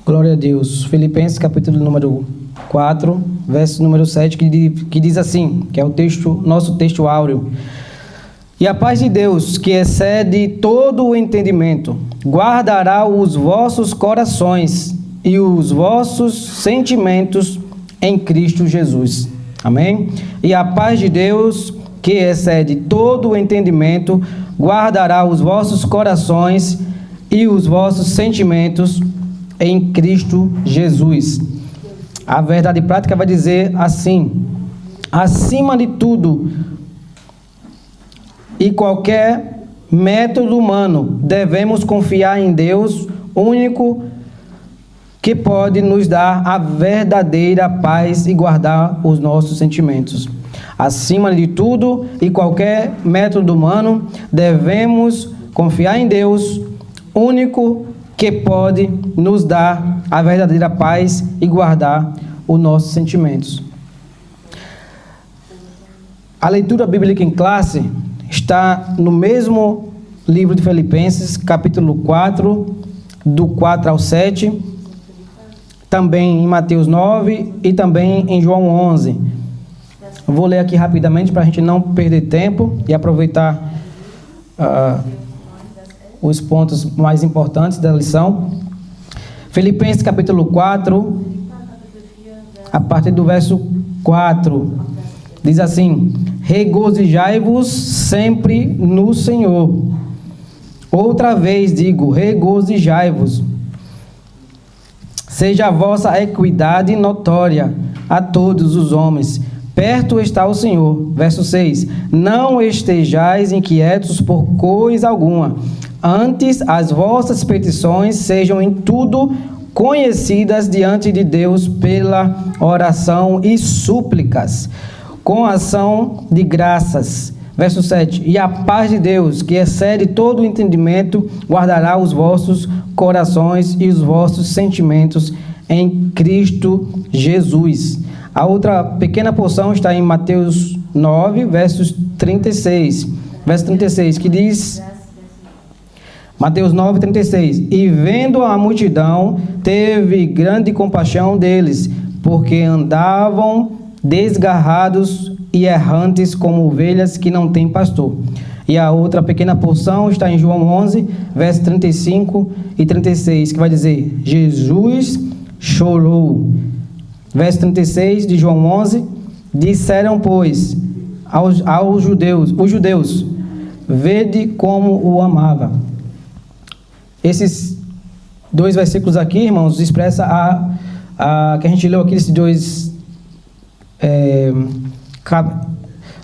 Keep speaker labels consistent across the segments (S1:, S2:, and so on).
S1: Glória a Deus. Filipenses capítulo número 4, verso número 7, que diz assim, que é o texto, nosso texto áureo. E a paz de Deus, que excede todo o entendimento, guardará os vossos corações e os vossos sentimentos em Cristo Jesus. Amém? E a paz de Deus, que excede todo o entendimento, guardará os vossos corações e os vossos sentimentos em Cristo Jesus. A verdade prática vai dizer assim: acima de tudo e qualquer método humano, devemos confiar em Deus, único que pode nos dar a verdadeira paz e guardar os nossos sentimentos. Acima de tudo e qualquer método humano, devemos confiar em Deus, único que pode nos dar a verdadeira paz e guardar os nossos sentimentos. A leitura bíblica em classe está no mesmo livro de Filipenses, capítulo 4, do 4 ao 7, também em Mateus 9 e também em João 11. Eu vou ler aqui rapidamente para a gente não perder tempo e aproveitar os pontos mais importantes da lição. Filipenses capítulo 4, a partir do verso 4, diz assim: regozijai-vos sempre no Senhor. Outra vez digo, regozijai-vos. Seja a vossa equidade notória a todos os homens. Perto está o Senhor. Verso 6. Não estejais inquietos por coisa alguma. Antes, as vossas petições sejam em tudo conhecidas diante de Deus pela oração e súplicas, com ação de graças. Verso 7. E a paz de Deus, que excede todo o entendimento, guardará os vossos corações e os vossos sentimentos em Cristo Jesus. A outra pequena porção está em Mateus 9, versos 36. Verso 36, que diz... Mateus 9, 36. E vendo a multidão, teve grande compaixão deles, porque andavam desgarrados e errantes como ovelhas que não têm pastor. E a outra pequena porção está em João 11, versos 35 e 36, que vai dizer: Jesus chorou. Verso 36 de João 11, disseram, pois, aos judeus, os judeus, vede como o amava. Esses dois versículos aqui, irmãos, expressa que a gente leu aqui, esses dois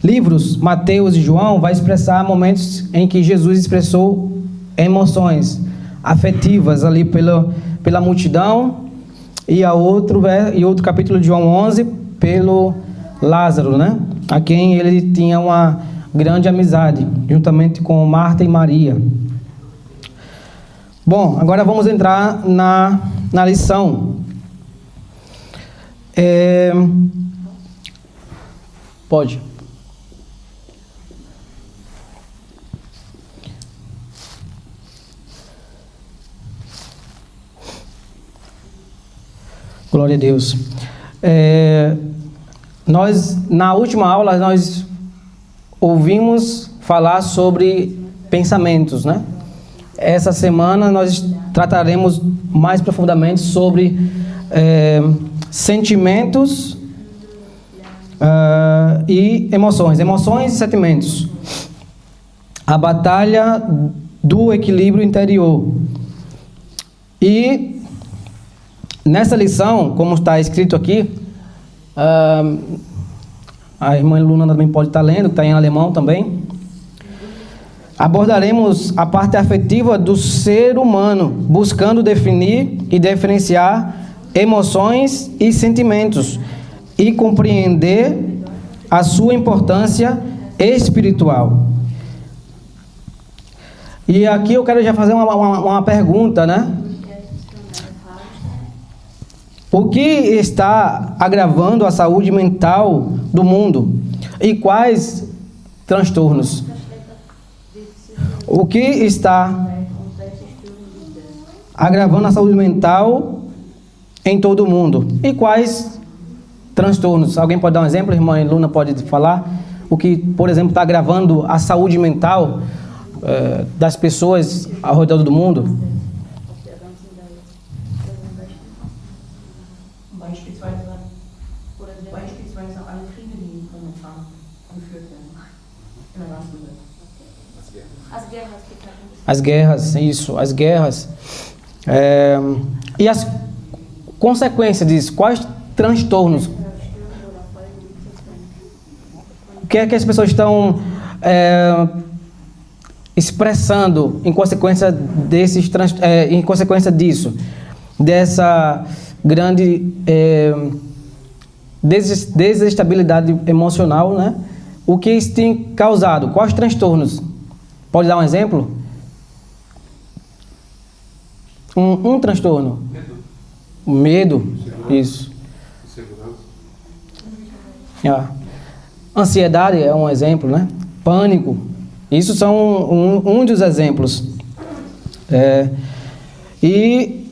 S1: livros, Mateus e João, vai expressar momentos em que Jesus expressou emoções afetivas ali pela multidão, e outro capítulo de João 11, pelo Lázaro, né? A quem ele tinha uma grande amizade, juntamente com Marta e Maria. Bom, agora vamos entrar na lição. Pode. Glória a Deus. Na última aula, nós ouvimos falar sobre pensamentos, né? Essa semana nós trataremos mais profundamente sobre sentimentos e emoções. Emoções e sentimentos. A batalha do equilíbrio interior. E nessa lição, como está escrito aqui, a irmã Luna também pode estar lendo, que está em alemão também. Abordaremos a parte afetiva do ser humano, buscando definir e diferenciar emoções e sentimentos e compreender a sua importância espiritual. E aqui eu quero já fazer uma pergunta, né? O que está agravando a saúde mental do mundo? E quais transtornos? O que está agravando a saúde mental em todo o mundo. E quais transtornos? Alguém pode dar um exemplo? A irmã Luna pode falar? O que, por exemplo, está agravando a saúde mental das pessoas ao redor do mundo? As guerras, isso, as guerras. E as consequências disso? Quais transtornos? O que é que as pessoas estão expressando em consequência em consequência disso? Dessa grande desestabilidade emocional, né? O que isso tem causado? Quais transtornos? Pode dar um exemplo? Um transtorno. Medo. Isso. Ansiedade é um exemplo, né? Pânico. Isso são um dos exemplos. E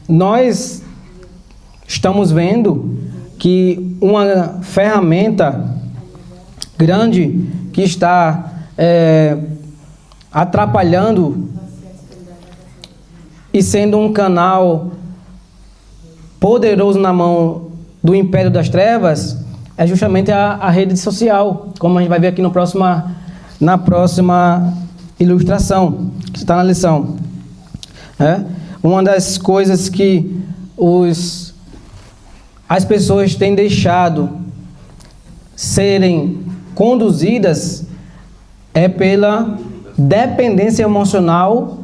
S1: nós estamos vendo que uma ferramenta grande que está atrapalhando e sendo um canal poderoso na mão do império das trevas é justamente a rede social, como a gente vai ver aqui na próxima ilustração, que está na lição. Uma das coisas que as pessoas têm deixado serem conduzidas é pela dependência emocional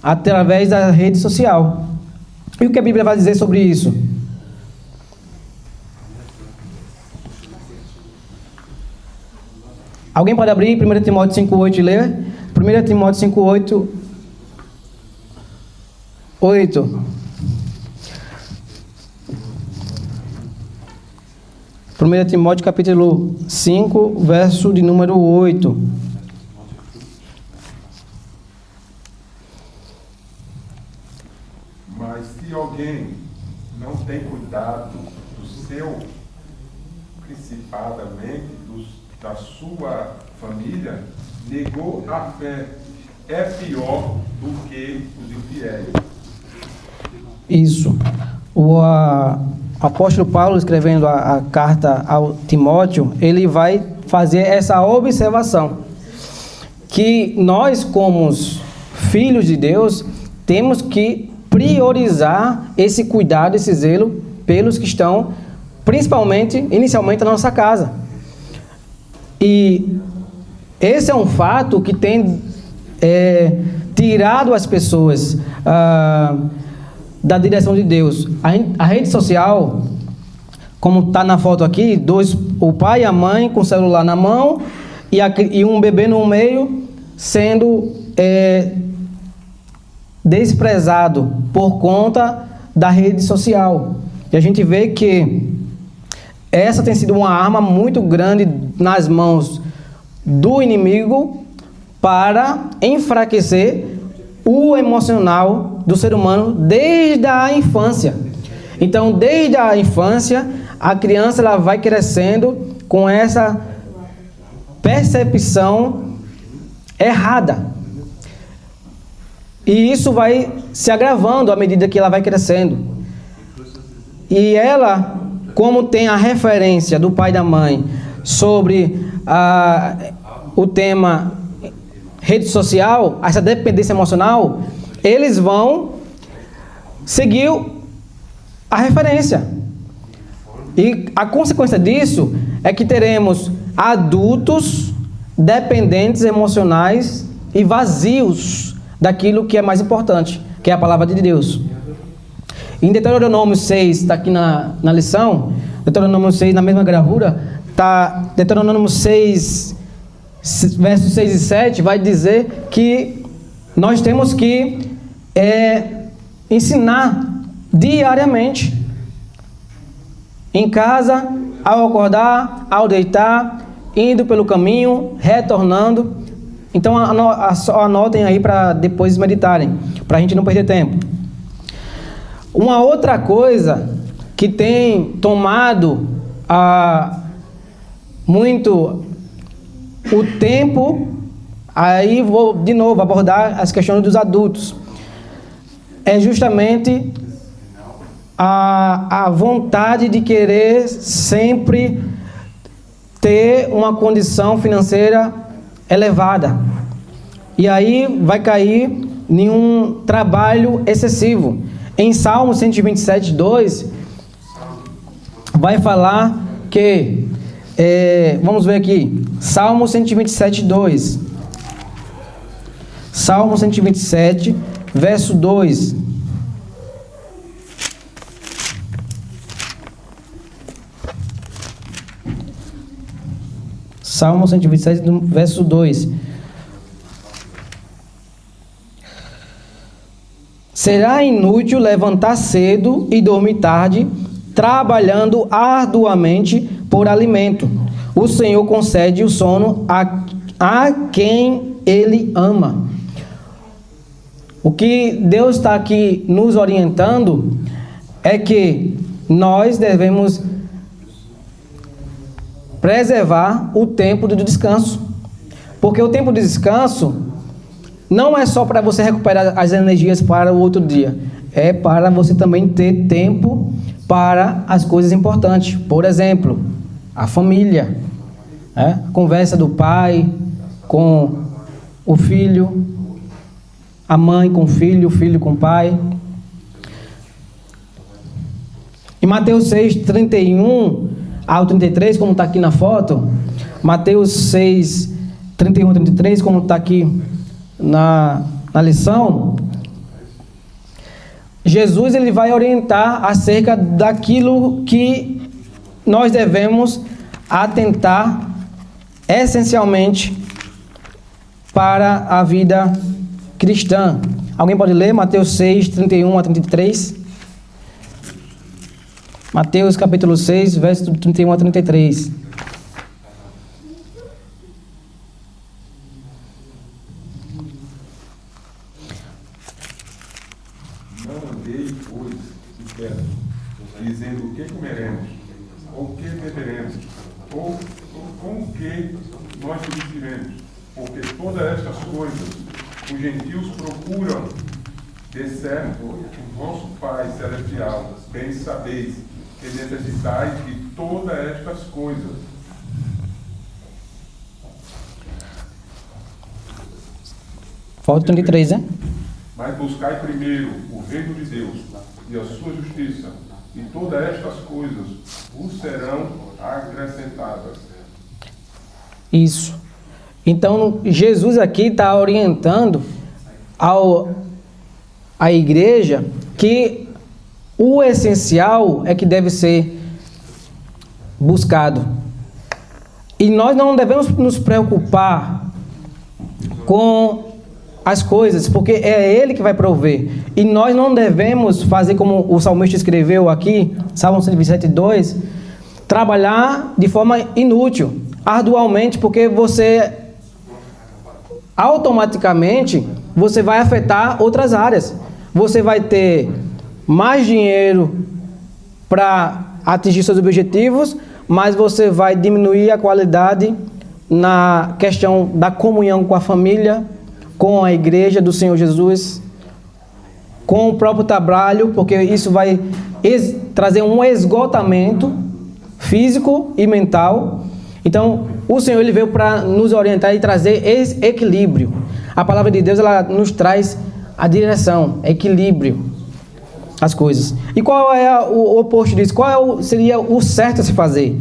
S1: através da rede social. E o que a Bíblia vai dizer sobre isso? Alguém pode abrir 1 Timóteo 5,8 e ler? 1 Timóteo 5,8. 8. 1 Timóteo capítulo 5, verso de número 8.
S2: Mas se alguém não tem cuidado do seu, principalmente da sua família, negou a fé, é pior do que os infiéis.
S1: Isso. O apóstolo Paulo, escrevendo a carta ao Timóteo, ele vai fazer essa observação, que nós, como filhos de Deus, temos que priorizar esse cuidado, esse zelo pelos que estão, inicialmente, na nossa casa. E esse é um fato que tem tirado as pessoas da direção de Deus. A rede social, como está na foto aqui, o pai e a mãe com o celular na mão e um bebê no meio sendo desprezado por conta da rede social. E a gente vê que essa tem sido uma arma muito grande nas mãos do inimigo para enfraquecer o emocional do ser humano desde a infância. Então, desde a infância, a criança ela vai crescendo com essa percepção errada. E isso vai se agravando à medida que ela vai crescendo. E ela, como tem a referência do pai e da mãe sobre o tema rede social, essa dependência emocional, eles vão seguir a referência. E a consequência disso é que teremos adultos dependentes emocionais e vazios daquilo que é mais importante, que é a palavra de Deus. Em Deuteronômio 6, está aqui na lição, Deuteronômio 6, na mesma gravura, está Deuteronômio 6, versos 6 e 7, vai dizer que nós temos que ensinar diariamente, em casa, ao acordar, ao deitar, indo pelo caminho, retornando. Então anotem aí para depois meditarem, para a gente não perder tempo. Uma outra coisa que tem tomado muito o tempo, aí vou de novo abordar as questões dos adultos, é justamente a vontade de querer sempre ter uma condição financeira elevada. E aí vai cair em um trabalho excessivo. Em Salmo 127, 2, vai falar que, vamos ver aqui, Salmo 127, 2. Salmo 127, verso 2. Salmo 127, verso 2. Será inútil levantar cedo e dormir tarde, trabalhando arduamente por alimento. O Senhor concede o sono a quem Ele ama. O que Deus está aqui nos orientando é que nós devemos preservar o tempo do descanso. Porque o tempo de descanso não é só para você recuperar as energias para o outro dia. É para você também ter tempo para as coisas importantes. Por exemplo, a família. A conversa do pai com o filho, a mãe com o filho com o pai. Em Mateus 6, 31 ao 33, como está aqui na foto, Mateus 6, 31 ao 33, como está aqui na lição, Jesus ele vai orientar acerca daquilo que nós devemos atentar essencialmente para a vida cristã. Alguém pode ler Mateus 6, 31 a 33? Mateus capítulo 6, verso 31 a 33.
S2: Não andei, pois, inquietos, dizendo o que comeremos, ou o que beberemos, ou com o que nós subsistiremos, porque todas estas coisas os gentios procuram, de certo, o vosso Pai Celestial, bem sabeis que necessitais de todas estas coisas.
S1: Falta 33, né?
S2: Mas buscai primeiro o reino de Deus e a sua justiça, e todas estas coisas vos serão acrescentadas.
S1: Isso. Então, Jesus aqui está orientando a igreja que o essencial é que deve ser buscado. E nós não devemos nos preocupar com as coisas, porque é Ele que vai prover. E nós não devemos fazer como o salmista escreveu aqui, Salmo 127, 2, trabalhar de forma inútil, arduamente, porque você automaticamente você vai afetar outras áreas. Você vai ter mais dinheiro para atingir seus objetivos, mas você vai diminuir a qualidade na questão da comunhão com a família, com a igreja do Senhor Jesus, com o próprio trabalho, porque isso vai trazer um esgotamento físico e mental. Então, o Senhor ele veio para nos orientar e trazer esse equilíbrio. A palavra de Deus ela nos traz a direção, equilíbrio, as coisas. E qual é o oposto disso? Seria o certo a se fazer?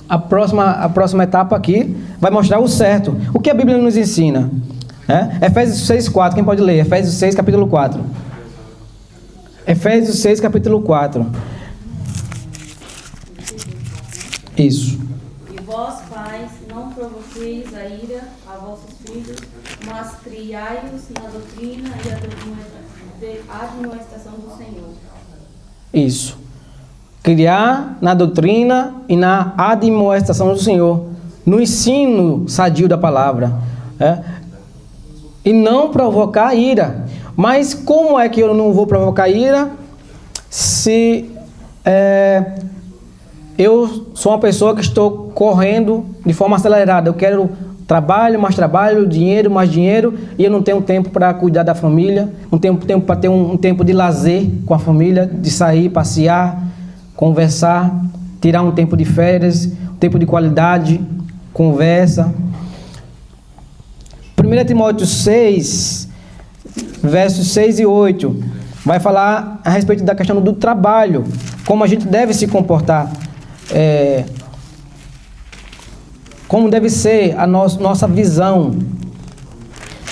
S1: A próxima etapa aqui vai mostrar o certo. O que a Bíblia nos ensina? Efésios 6, 4. Quem pode ler? Efésios 6, capítulo 4. Efésios 6, capítulo 4. Isso.
S3: E vós, pais, não provoqueis a ira a vossos filhos, mas criai-os na doutrina e a admoestação do Senhor.
S1: Isso. Criar na doutrina e na admoestação do Senhor, no ensino sadio da palavra. E não provocar ira. Mas como é que eu não vou provocar ira se eu sou uma pessoa que estou correndo de forma acelerada? Eu quero trabalho, mais trabalho, dinheiro, mais dinheiro, e eu não tenho tempo para cuidar da família, não tenho tempo para ter um tempo de lazer com a família, de sair, passear, conversar, tirar um tempo de férias, um tempo de qualidade, conversa. 1 Timóteo 6, versos 6 e 8, vai falar a respeito da questão do trabalho, como a gente deve se comportar, como deve ser a nossa visão.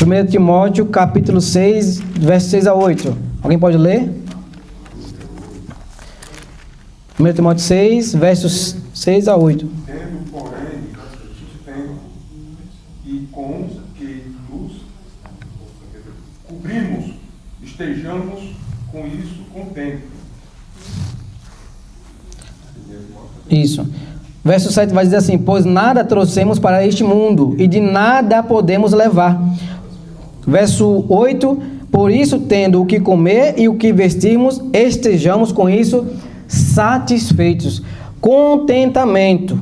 S1: 1 Timóteo, capítulo 6, versos 6 a 8. Alguém pode ler? 1 Timóteo 6, versos 6 a 8.
S2: Tendo, porém, tempo e com que nos cobrimos, estejamos com isso contentes.
S1: Isso. Verso 7 vai dizer assim: pois nada trouxemos para este mundo, e de nada podemos levar. Verso 8: por isso, tendo o que comer e o que vestirmos, estejamos com isso satisfeitos. Contentamento,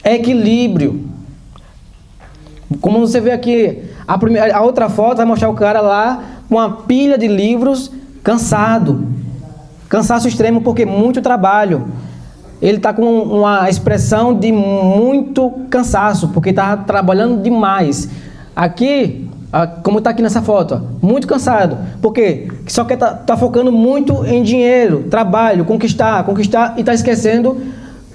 S1: equilíbrio. Como você vê aqui, a outra foto vai mostrar o cara lá com uma pilha de livros, cansado. Cansaço extremo porque muito trabalho. Ele está com uma expressão de muito cansaço, porque está trabalhando demais. Aqui, como está aqui nessa foto, muito cansado. Por quê? Só que está focando muito em dinheiro, trabalho, conquistar, e está esquecendo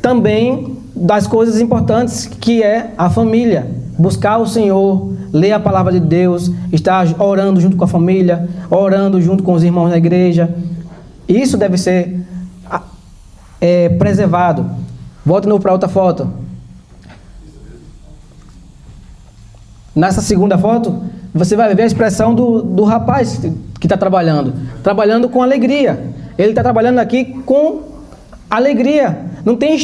S1: também das coisas importantes, que é a família. Buscar o Senhor, ler a palavra de Deus, estar orando junto com a família, orando junto com os irmãos na igreja. Isso deve ser preservado. Volta de novo para outra foto. Nessa segunda foto, você vai ver a expressão do rapaz que está trabalhando com alegria. Ele está trabalhando aqui com alegria. Não tem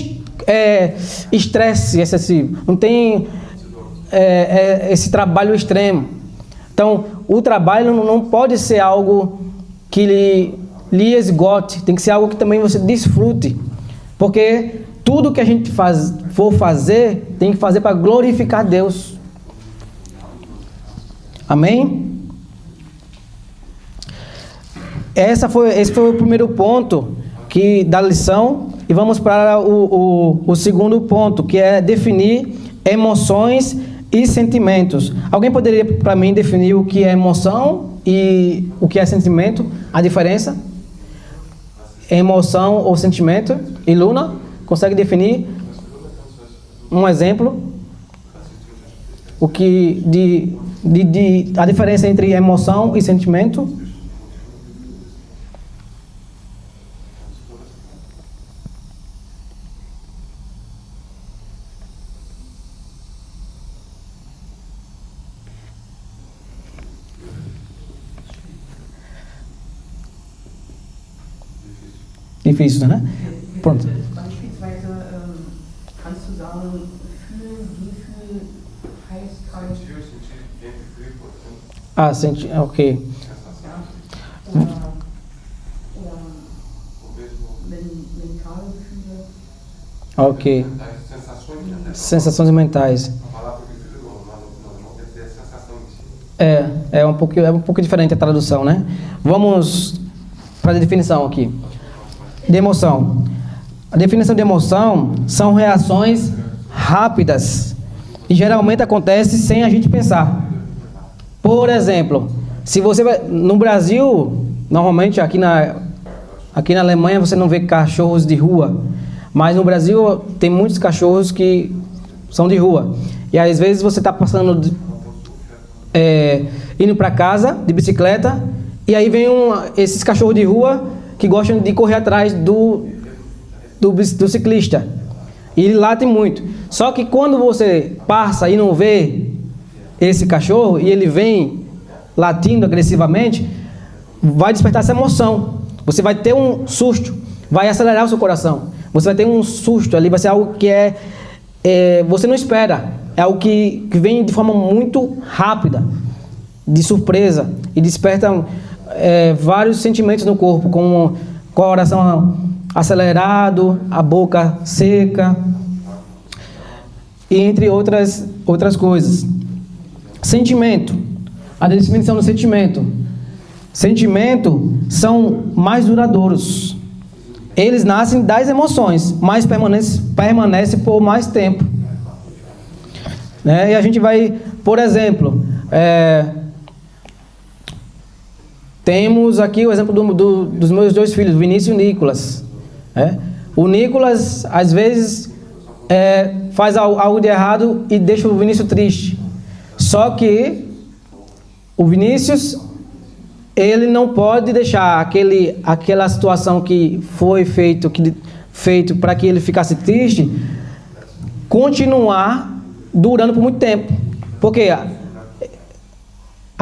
S1: estresse excessivo. Não tem esse trabalho extremo. Então, o trabalho não pode ser algo que lhe esgote. Tem que ser algo que também você desfrute. Porque tudo que a gente for fazer, tem que fazer para glorificar Deus. Amém? Esse foi o primeiro ponto da lição. E vamos para o segundo ponto, que é definir emoções e sentimentos. Alguém poderia para mim definir o que é emoção e o que é sentimento? A diferença? Emoção ou sentimento? E Luna, consegue definir um exemplo? O que a diferença entre emoção e sentimento? Difícil, né? Pronto.
S4: Beispielsweise kannst du sagen, Gefühl, Heißkeit.
S1: Ok.
S4: Mentale Gefühle.
S1: Ok. Sensações mentais. É um pouco diferente a tradução, né? Vamos para a definição aqui. De emoção. A definição de emoção são reações rápidas e geralmente acontece sem a gente pensar. Por exemplo, se você vai no Brasil, normalmente aqui na Alemanha você não vê cachorros de rua, mas no Brasil tem muitos cachorros que são de rua. E às vezes você está passando indo para casa de bicicleta e aí vem esses cachorros de rua que gostam de correr atrás do ciclista. E ele late muito. Só que quando você passa e não vê esse cachorro, e ele vem latindo agressivamente, vai despertar essa emoção. Você vai ter um susto, vai acelerar o seu coração. Você vai ter um susto ali, vai ser algo que você não espera. É algo que vem de forma muito rápida, de surpresa, e desperta vários sentimentos no corpo, como o coração acelerado, a boca seca, e entre outras coisas. Sentimento. A definição do sentimento. Sentimento são mais duradouros. Eles nascem das emoções, mas permanecem por mais tempo. E a gente vai, por exemplo, temos aqui o exemplo dos meus 2 filhos, Vinícius e Nicolas. O Nicolas, às vezes, faz algo de errado e deixa o Vinícius triste. Só que o Vinícius, ele não pode deixar aquela situação que foi feito para que ele ficasse triste continuar durando por muito tempo. Porque à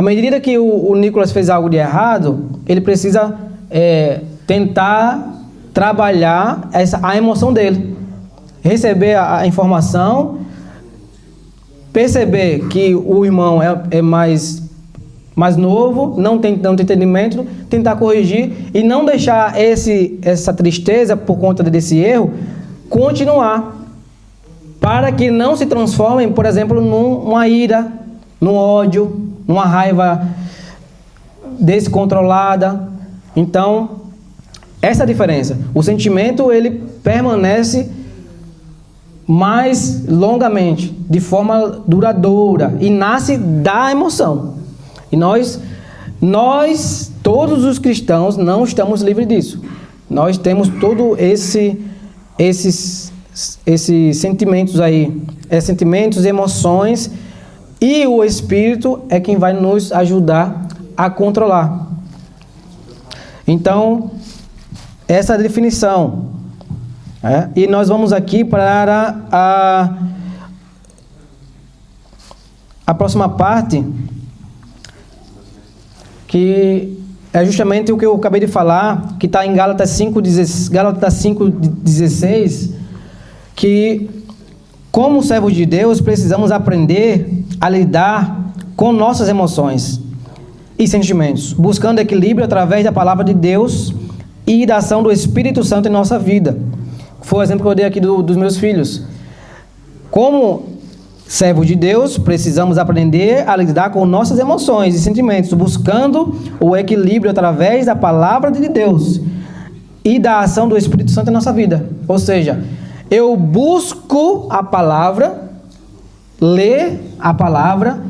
S1: medida que o Nicolas fez algo de errado, ele precisa tentar trabalhar a emoção dele. Receber a informação, perceber que o irmão é mais novo, não tem tanto entendimento, tentar corrigir e não deixar essa tristeza por conta desse erro continuar, para que não se transformem, por exemplo, numa ira, num ódio, numa raiva descontrolada. Então, essa é a diferença. O sentimento, ele permanece mais longamente, de forma duradoura, e nasce da emoção. E nós, todos os cristãos, não estamos livres disso. Nós temos todos esses sentimentos aí, sentimentos, emoções, e o Espírito é quem vai nos ajudar a controlar. Então, essa é a definição. E nós vamos aqui para a próxima parte, que é justamente o que eu acabei de falar, que está em Gálatas 5,16, que, como servos de Deus, precisamos aprender a lidar com nossas emoções e sentimentos, buscando equilíbrio através da palavra de Deus e da ação do Espírito Santo em nossa vida. Foi o exemplo que eu dei aqui dos meus filhos. Como servos de Deus, precisamos aprender a lidar com nossas emoções e sentimentos, buscando o equilíbrio através da palavra de Deus e da ação do Espírito Santo em nossa vida. Ou seja, eu busco a palavra, ler a palavra,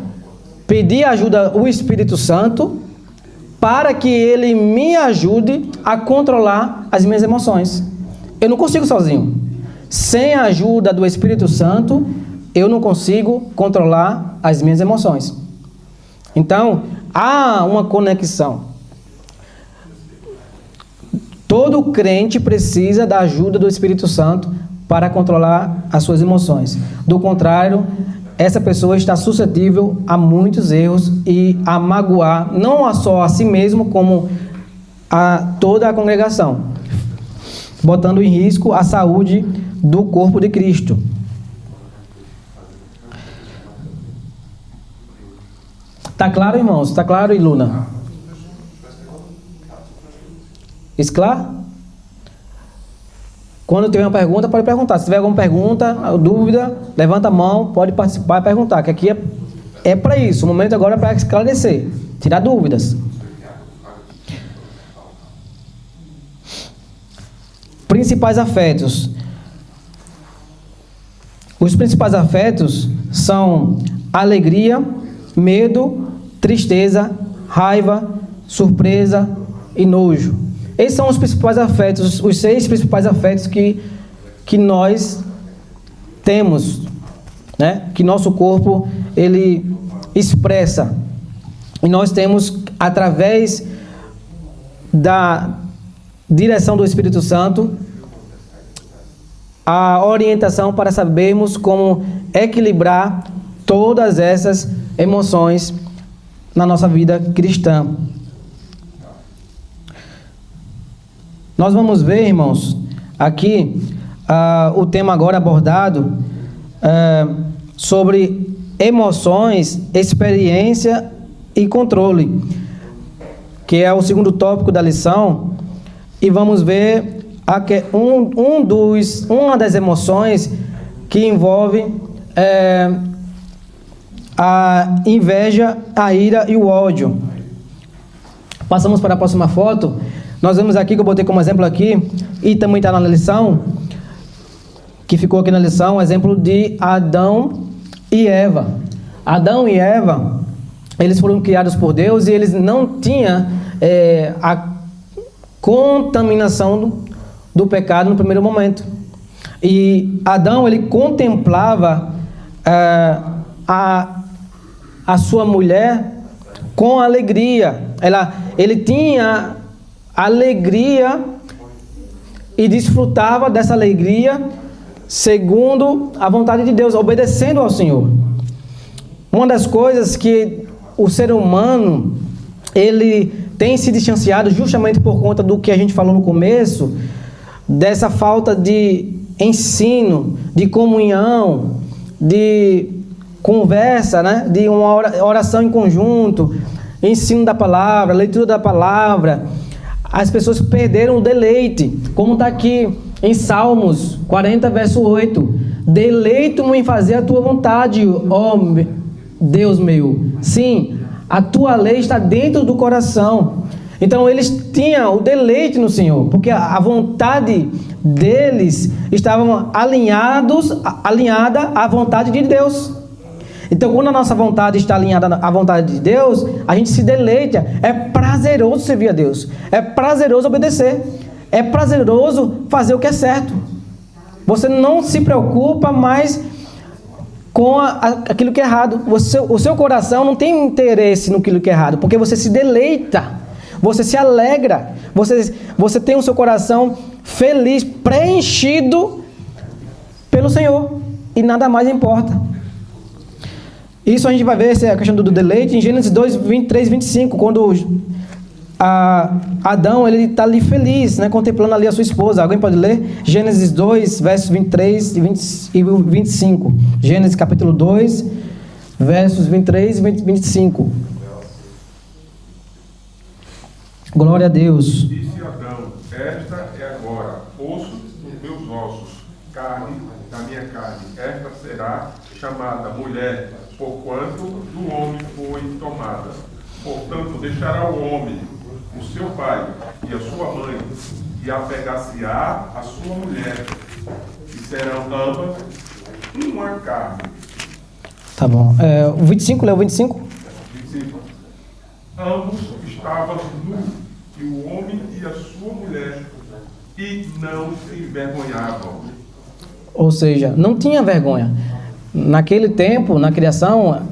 S1: pedir ajuda ao Espírito Santo para que ele me ajude a controlar as minhas emoções. Eu não consigo sozinho. Sem a ajuda do Espírito Santo, eu não consigo controlar as minhas emoções. Então, há uma conexão. Todo crente precisa da ajuda do Espírito Santo para controlar as suas emoções. Do contrário, essa pessoa está suscetível a muitos erros e a magoar não só a si mesmo, como a toda a congregação, botando em risco a saúde do corpo de Cristo. Tá claro, irmãos? Tá claro, Iluna? Isso claro? Quando tiver uma pergunta, pode perguntar. Se tiver alguma pergunta, dúvida, levanta a mão, pode participar e perguntar, que aqui é para isso. O momento agora é para esclarecer, tirar dúvidas. Principais afetos. Os principais afetos são alegria, medo, tristeza, raiva, surpresa e nojo. Esses são os principais afetos, os 6 principais afetos que nós temos, né? Que nosso corpo ele expressa. E nós temos, através da direção do Espírito Santo, a orientação para sabermos como equilibrar todas essas emoções na nossa vida cristã. Nós vamos ver, irmãos, aqui o tema agora abordado sobre emoções, experiência e controle, que é o segundo tópico da lição, e vamos ver uma das emoções que envolve a inveja, a ira e o ódio. Passamos para a próxima foto. Nós vemos aqui, que eu botei como exemplo aqui, e também está na lição, que ficou aqui na lição, o exemplo de Adão e Eva. Adão e Eva, eles foram criados por Deus e eles não tinham a contaminação do pecado no primeiro momento. E Adão, ele contemplava a sua mulher com alegria. Ele tinha alegria e desfrutava dessa alegria segundo a vontade de Deus, obedecendo ao Senhor. Uma das coisas que o ser humano, ele tem se distanciado justamente por conta do que a gente falou no começo, dessa falta de ensino, de comunhão, de conversa, né? De uma oração em conjunto, ensino da palavra, leitura da palavra. As pessoas perderam o deleite, como está aqui em Salmos 40, verso 8. Deleito-me em fazer a tua vontade, ó Deus meu. Sim, a tua lei está dentro do coração. Então eles tinham o deleite no Senhor, porque a vontade deles estava alinhada à vontade de Deus. Então, quando a nossa vontade está alinhada à vontade de Deus, a gente se deleita. É prazeroso servir a Deus. É prazeroso obedecer. É prazeroso fazer o que é certo. Você não se preocupa mais com aquilo que é errado. O seu coração não tem interesse no que é errado, porque você se deleita. Você se alegra. Você tem o seu coração feliz, preenchido pelo Senhor. E nada mais importa. Isso a gente vai ver, essa é a questão do deleite, em Gênesis 2, 23 e 25, quando Adão ele está ali feliz, né, contemplando ali a sua esposa. Alguém pode ler? Gênesis 2, versos 23 e 25. Gênesis capítulo 2, versos 23 e 25. Glória a Deus.
S2: Disse Adão: esta é agora osso dos meus ossos, carne da minha carne. Esta será chamada mulher, porquanto do homem foi tomada. Portanto, deixará o homem o seu pai e a sua mãe, e apegar-se-á a sua mulher, e serão ambas uma carne.
S1: Tá bom. O 25, leu o 25?
S2: 25. Ambos estavam nus, e o homem e a sua mulher, e não se envergonhavam.
S1: Ou seja, não tinha vergonha. Naquele tempo, na criação,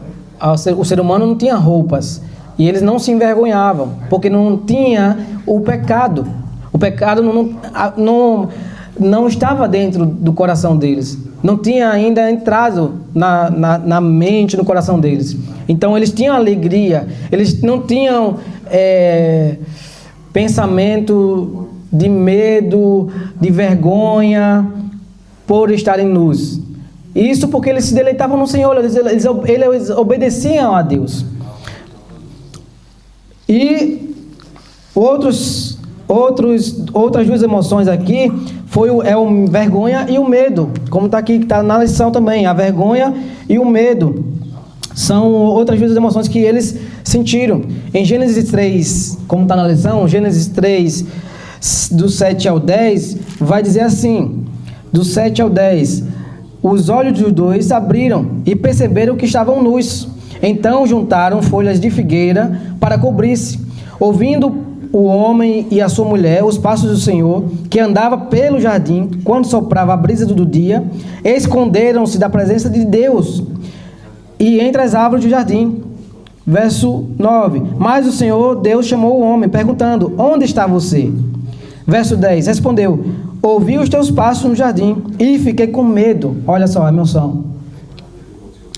S1: o ser humano não tinha roupas. E eles não se envergonhavam, porque não tinha o pecado. O pecado não estava dentro do coração deles. Não tinha ainda entrado na mente, no coração deles. Então, eles tinham alegria. Eles não tinham pensamento de medo, de vergonha, por estarem nus. Isso porque eles se deleitavam no Senhor, eles obedeciam a Deus. E outras duas emoções aqui é o vergonha e o medo, como está aqui, que está na lição também. A vergonha e o medo são outras duas emoções que eles sentiram. Em Gênesis 3, como está na lição, Gênesis 3, do 7 ao 10, vai dizer assim, do 7 ao 10, os olhos dos dois se abriram e perceberam que estavam nus. Então juntaram folhas de figueira para cobrir-se. Ouvindo o homem e a sua mulher os passos do Senhor, que andava pelo jardim, quando soprava a brisa do dia, esconderam-se da presença de Deus e entre as árvores do jardim. Verso 9. Mas o Senhor Deus chamou o homem, perguntando: onde está você? Verso 10. Respondeu: ouvi os teus passos no jardim e fiquei com medo. Olha só a emoção.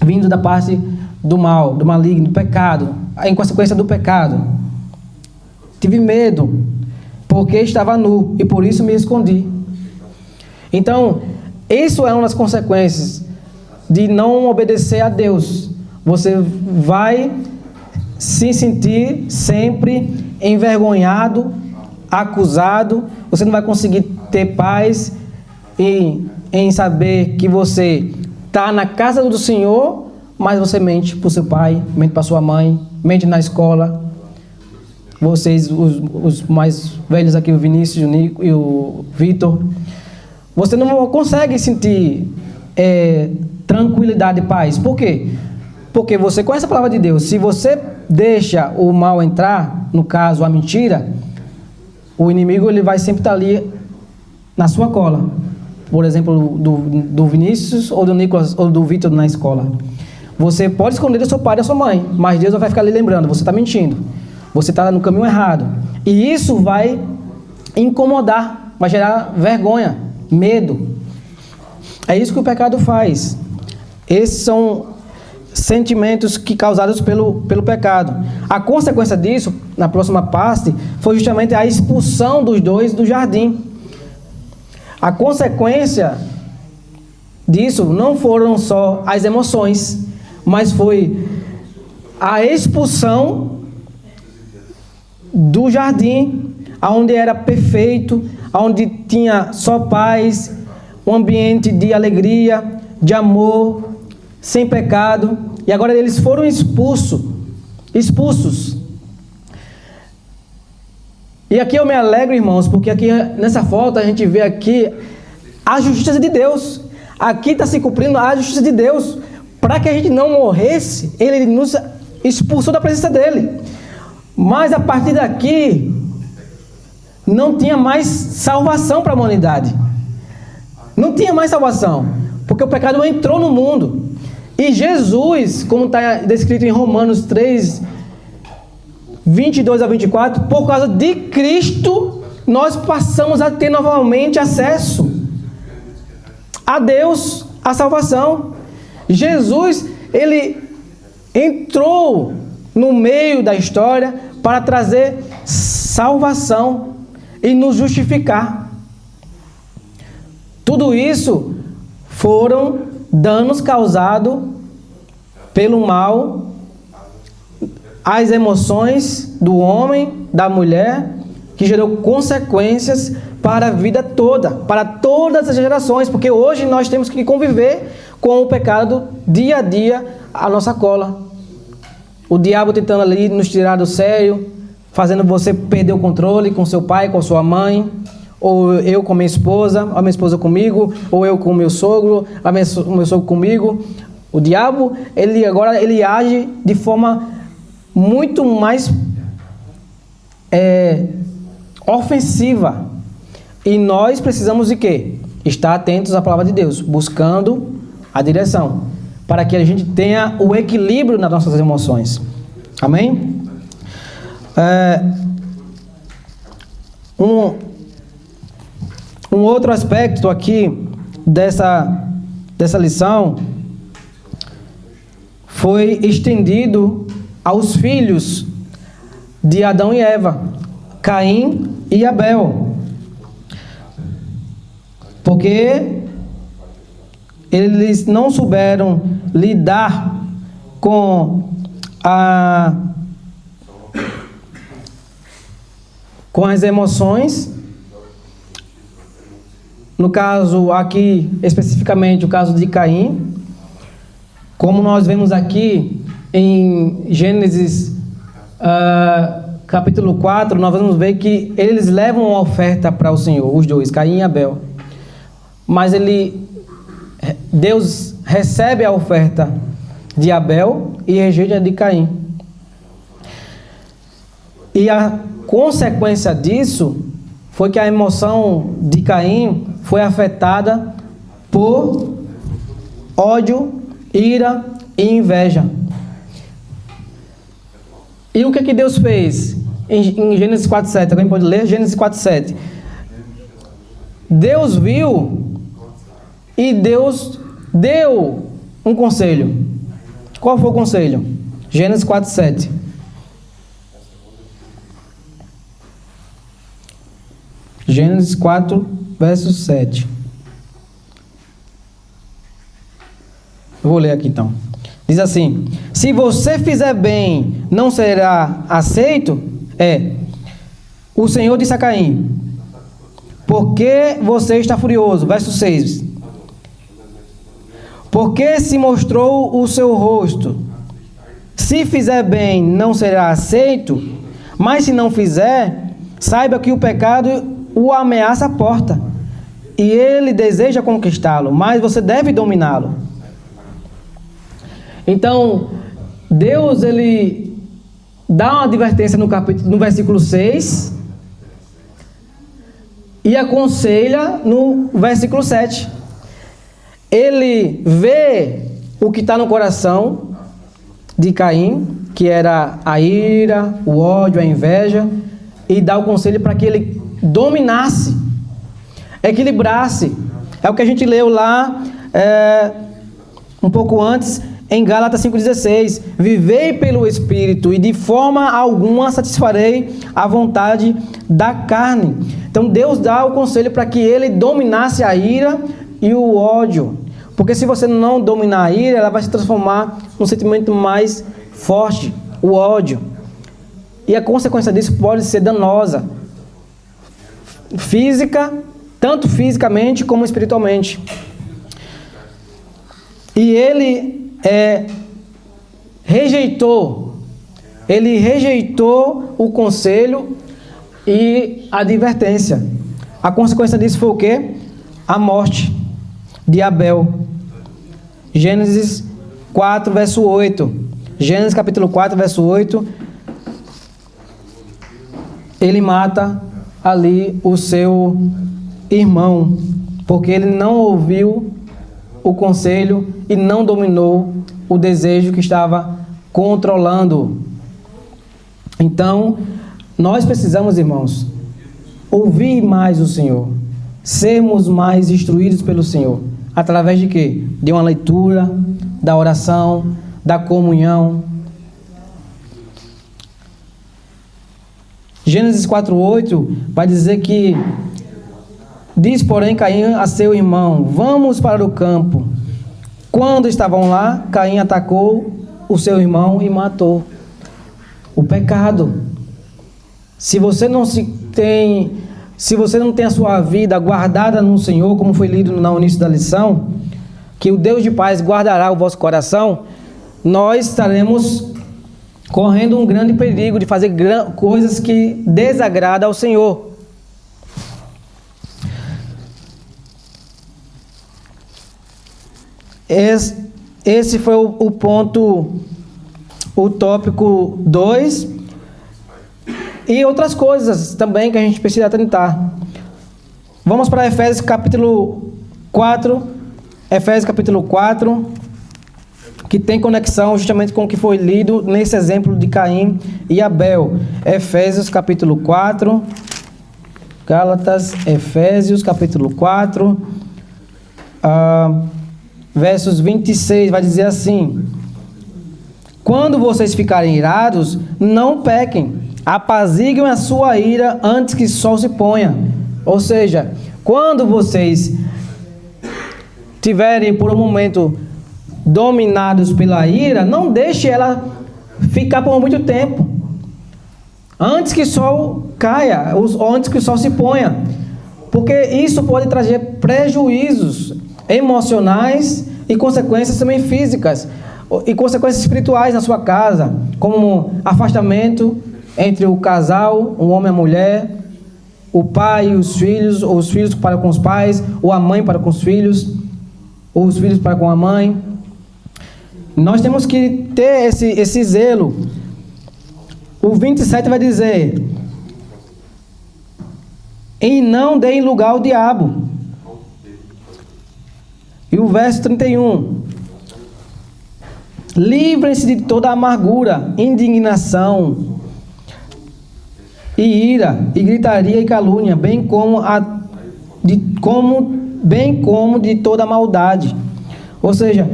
S1: Vindo da parte do mal, do maligno, do pecado, em consequência do pecado. Tive medo, porque estava nu, e por isso me escondi. Então, isso é uma das consequências de não obedecer a Deus. Você vai se sentir sempre envergonhado, acusado, você não vai conseguir ter paz em saber que você está na casa do Senhor, mas você mente para o seu pai, mente para sua mãe, mente na escola. Vocês, os mais velhos aqui, o Vinícius, o Nico e o Vitor, você não consegue sentir tranquilidade e paz. Por quê? Porque você conhece a palavra de Deus. Se você deixa o mal entrar, no caso a mentira, o inimigo ele vai sempre estar ali na sua cola. Por exemplo, do Vinícius ou do Nicolas ou do Vitor na escola. Você pode esconder do seu pai e da sua mãe, mas Deus vai ficar ali lembrando, você está mentindo. Você está no caminho errado. E isso vai incomodar, vai gerar vergonha, medo. É isso que o pecado faz. Esses são sentimentos causados pelo pecado. A consequência disso, na próxima parte, foi justamente a expulsão dos dois do jardim. A consequência disso não foram só as emoções, mas foi a expulsão do jardim, onde era perfeito, onde tinha só paz, um ambiente de alegria, de amor, sem pecado. E agora eles foram expulsos. E aqui eu me alegro, irmãos, porque aqui nessa foto a gente vê aqui a justiça de Deus. Aqui está se cumprindo a justiça de Deus. Para que a gente não morresse, Ele nos expulsou da presença dEle. Mas a partir daqui, não tinha mais salvação para a humanidade. Não tinha mais salvação, porque o pecado entrou no mundo. E Jesus, como está descrito em Romanos 3, 22 a 24, por causa de Cristo, nós passamos a ter novamente acesso a Deus, a salvação. Jesus, ele entrou no meio da história para trazer salvação e nos justificar. Tudo isso foram danos causados pelo mal, as emoções do homem, da mulher, que gerou consequências para a vida toda, para todas as gerações, porque hoje nós temos que conviver com o pecado dia a dia à nossa cola. O diabo tentando ali nos tirar do sério, fazendo você perder o controle com seu pai, com sua mãe, ou eu com minha esposa, a minha esposa comigo, ou eu com o meu sogro, o meu sogro comigo. O diabo, ele age de forma muito mais ofensiva. E nós precisamos de quê? Estar atentos à palavra de Deus, buscando a direção, para que a gente tenha o equilíbrio nas nossas emoções. Amém? Um outro aspecto aqui dessa lição foi estendido aos filhos de Adão e Eva, Caim e Abel. Porque eles não souberam lidar com as emoções. No caso aqui, especificamente o caso de Caim, como nós vemos aqui em Gênesis capítulo 4, nós vamos ver que eles levam uma oferta para o Senhor, os dois, Caim e Abel. Mas Deus recebe a oferta de Abel e rejeita a de Caim. E a consequência disso foi que a emoção de Caim foi afetada por ódio, ira e inveja. E o que Deus fez em Gênesis 4:7? Alguém pode ler? Gênesis 4:7. Deus viu e Deus deu um conselho. Qual foi o conselho? Gênesis 4:7. Gênesis 4, verso 7. Eu vou ler aqui então. Diz assim: se você fizer bem, não será aceito? o Senhor disse a Caim: por que você está furioso? Verso 6. Por que se mostrou o seu rosto? Se fizer bem, não será aceito, mas se não fizer, saiba que o pecado o ameaça a porta, e ele deseja conquistá-lo, mas você deve dominá-lo. Então, Deus, ele dá uma advertência no versículo 6 e aconselha no versículo 7. Ele vê o que está no coração de Caim, que era a ira, o ódio, a inveja, e dá o conselho para que ele dominasse, equilibrasse. É o que a gente leu lá um pouco antes, em Gálatas 5,16. Vivei pelo Espírito, e de forma alguma satisfarei a vontade da carne. Então Deus dá o conselho para que ele dominasse a ira e o ódio. Porque se você não dominar a ira, ela vai se transformar num sentimento mais forte, o ódio. E a consequência disso pode ser danosa. Tanto fisicamente como espiritualmente. E ele rejeitou o conselho e a advertência. A consequência disso foi o quê? A morte de Abel. Gênesis 4, verso 8. Gênesis capítulo 4, verso 8. Ele mata ali o seu irmão, porque ele não ouviu o conselho e não dominou o desejo que estava controlando. Então, nós precisamos, irmãos, ouvir mais o Senhor, sermos mais instruídos pelo Senhor. Através de quê? De uma leitura, da oração, da comunhão. Gênesis 4:8 vai dizer que diz, porém, Caim a seu irmão: vamos para o campo. Quando estavam lá, Caim atacou o seu irmão e matou. O pecado. Se você não tem a sua vida guardada no Senhor, como foi lido no início da lição, que o Deus de paz guardará o vosso coração, nós estaremos correndo um grande perigo de fazer coisas que desagradam ao Senhor. Esse foi o ponto, o tópico 2. E outras coisas também que a gente precisa atentar. Vamos para Efésios capítulo 4. Efésios capítulo 4, que tem conexão justamente com o que foi lido nesse exemplo de Caim e Abel. Efésios capítulo 4. Gálatas, Efésios capítulo 4. Versos 26, vai dizer assim: quando vocês ficarem irados, não pequem. Apaziguem a sua ira antes que o sol se ponha. Ou seja, quando vocês tiverem por um momento dominados pela ira, não deixe ela ficar por muito tempo. Antes que o sol caia, ou antes que o sol se ponha. Porque isso pode trazer prejuízos emocionais e consequências também físicas. E consequências espirituais na sua casa, como afastamento entre o casal, o homem e a mulher, o pai e os filhos, ou os filhos para com os pais, ou a mãe para com os filhos, ou os filhos para com a mãe. Nós temos que ter esse zelo. O 27 vai dizer: e não deem lugar ao diabo. E o verso 31: livrem-se de toda amargura, indignação e ira, e gritaria e calúnia, bem como de toda maldade. Ou seja,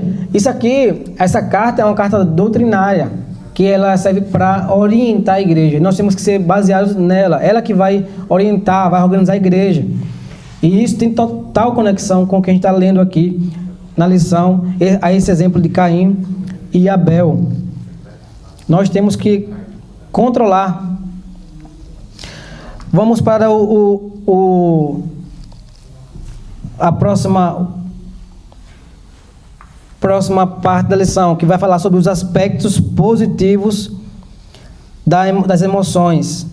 S1: essa carta é uma carta doutrinária, que ela serve para orientar a igreja. Nós temos que ser baseados nela. Ela que vai orientar, vai organizar a igreja. E isso tem total conexão com o que a gente está lendo aqui na lição, a esse exemplo de Caim e Abel. Nós temos que controlar. vamos para a próxima parte da lição, que vai falar sobre os aspectos positivos das emoções.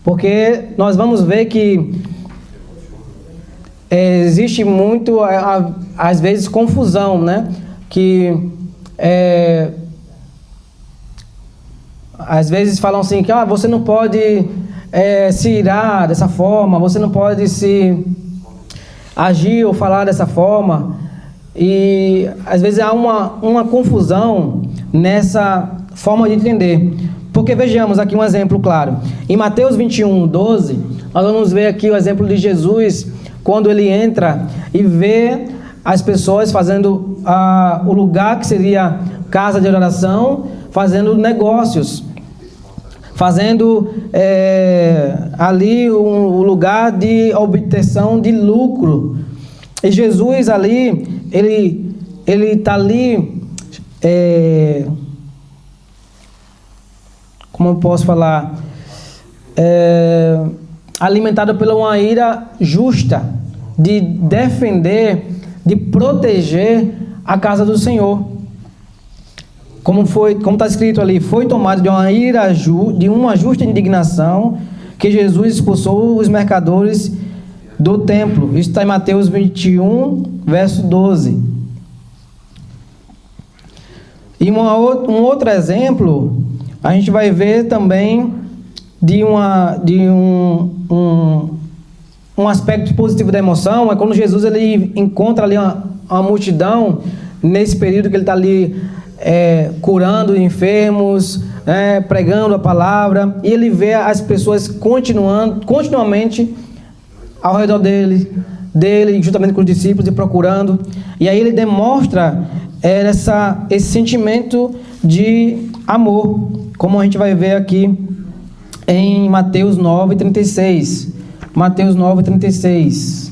S1: Porque nós vamos ver que existe muito, às vezes, confusão, né? Que às vezes falam assim, que você não pode se irar dessa forma, você não pode se agir ou falar dessa forma. E às vezes há uma confusão nessa forma de entender. Porque vejamos aqui um exemplo claro. Em Mateus 21:12, nós vamos ver aqui o exemplo de Jesus, quando ele entra e vê as pessoas fazendo o lugar que seria casa de oração, fazendo negócios, fazendo ali um lugar de obtenção de lucro. E Jesus ali, ele está ali, como eu posso falar, alimentado pela uma ira justa, de defender, de proteger a casa do Senhor. Como está escrito ali, foi tomado de uma ira, de uma justa indignação, que Jesus expulsou os mercadores do templo. Isso está em Mateus 21, verso 12. E um outro exemplo, a gente vai ver também de um aspecto positivo da emoção, é quando Jesus ele encontra ali uma multidão, nesse período que ele está ali curando enfermos, pregando a palavra, e ele vê as pessoas continuamente ao redor dele, juntamente com os discípulos, e procurando. E aí ele demonstra esse sentimento de amor, como a gente vai ver aqui em Mateus 9:36. Mateus 9:36.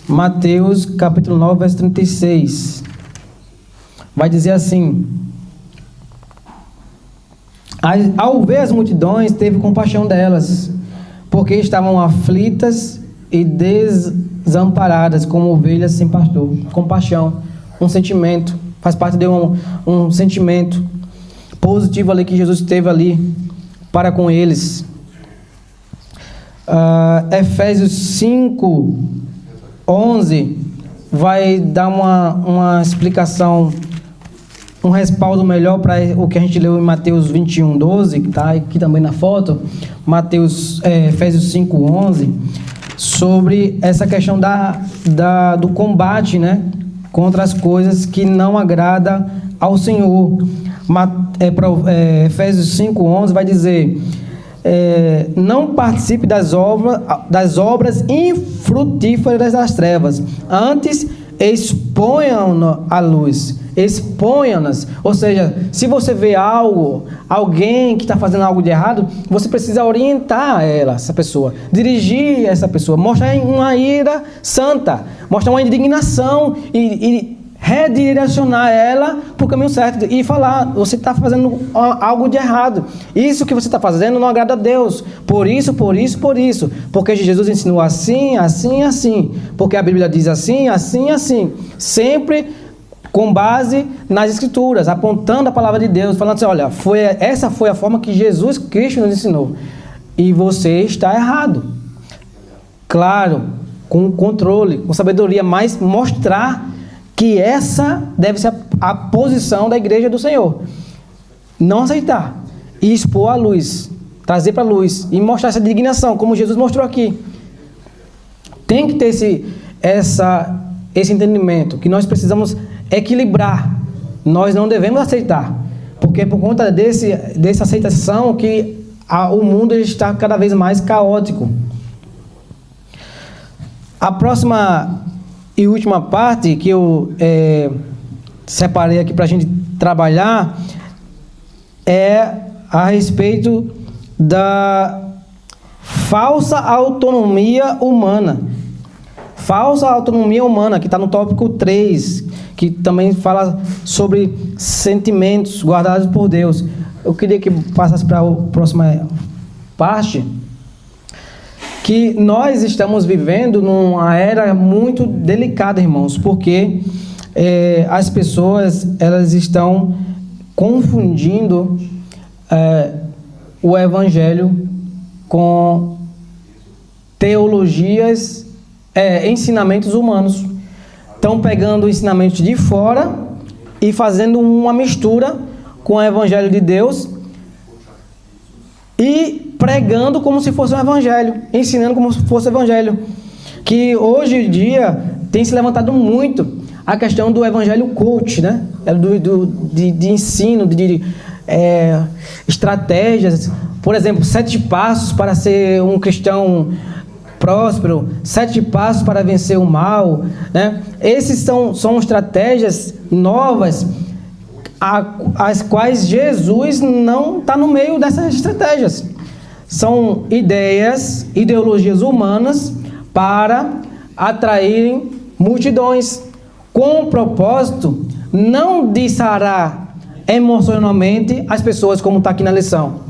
S1: Mateus capítulo 9, verso 36. Vai dizer assim: ao ver as multidões, teve compaixão delas, porque estavam aflitas e desamparadas, como ovelhas sem pastor. Compaixão, um sentimento, faz parte de um sentimento positivo ali que Jesus teve ali para com eles. Efésios 5:11 vai dar uma explicação, um respaldo melhor para o que a gente leu em Mateus 21:12, que está aqui também na foto. Efésios 5:11, sobre essa questão do combate, né, contra as coisas que não agradam ao Senhor. Efésios 5:11 vai dizer: não participe das obras infrutíferas das trevas, antes exponham-nas à luz. Exponham-nas. Ou seja, se você vê alguém que está fazendo algo de errado, você precisa orientar essa pessoa, dirigir essa pessoa, mostrar uma ira santa, mostrar uma indignação e redirecionar ela para o caminho certo e falar: você está fazendo algo de errado, isso que você está fazendo não agrada a Deus, por isso, porque Jesus ensinou assim, assim, assim, porque a Bíblia diz assim, assim, assim, sempre com base nas Escrituras, apontando a palavra de Deus, falando assim: olha, essa foi a forma que Jesus Cristo nos ensinou, e você está errado. Claro, com controle, com sabedoria, mas mostrar que essa deve ser a posição da igreja do Senhor. Não aceitar e expor à luz, trazer para a luz e mostrar essa indignação, como Jesus mostrou aqui. Tem que ter esse entendimento, que nós precisamos equilibrar. Nós não devemos aceitar, porque é por conta dessa aceitação que o mundo está cada vez mais caótico. A próxima e última parte que eu separei aqui para a gente trabalhar é a respeito da falsa autonomia humana. Falsa autonomia humana, que está no tópico 3, que também fala sobre sentimentos guardados por Deus. Eu queria que passasse para a próxima parte, que nós estamos vivendo numa era muito delicada, irmãos, porque as pessoas, elas estão confundindo o Evangelho com teologias, ensinamentos humanos. Estão pegando ensinamentos de fora e fazendo uma mistura com o Evangelho de Deus e pregando como se fosse um Evangelho, ensinando como se fosse um Evangelho. Que hoje em dia tem se levantado muito a questão do Evangelho coach, né? De ensino, de estratégias. Por exemplo, 7 passos para ser um cristão próspero, 7 passos para vencer o mal, né? Esses são estratégias novas, as quais Jesus não está no meio dessas estratégias. São ideologias humanas para atraírem multidões, com o propósito não de sarar emocionalmente as pessoas, como está aqui na lição.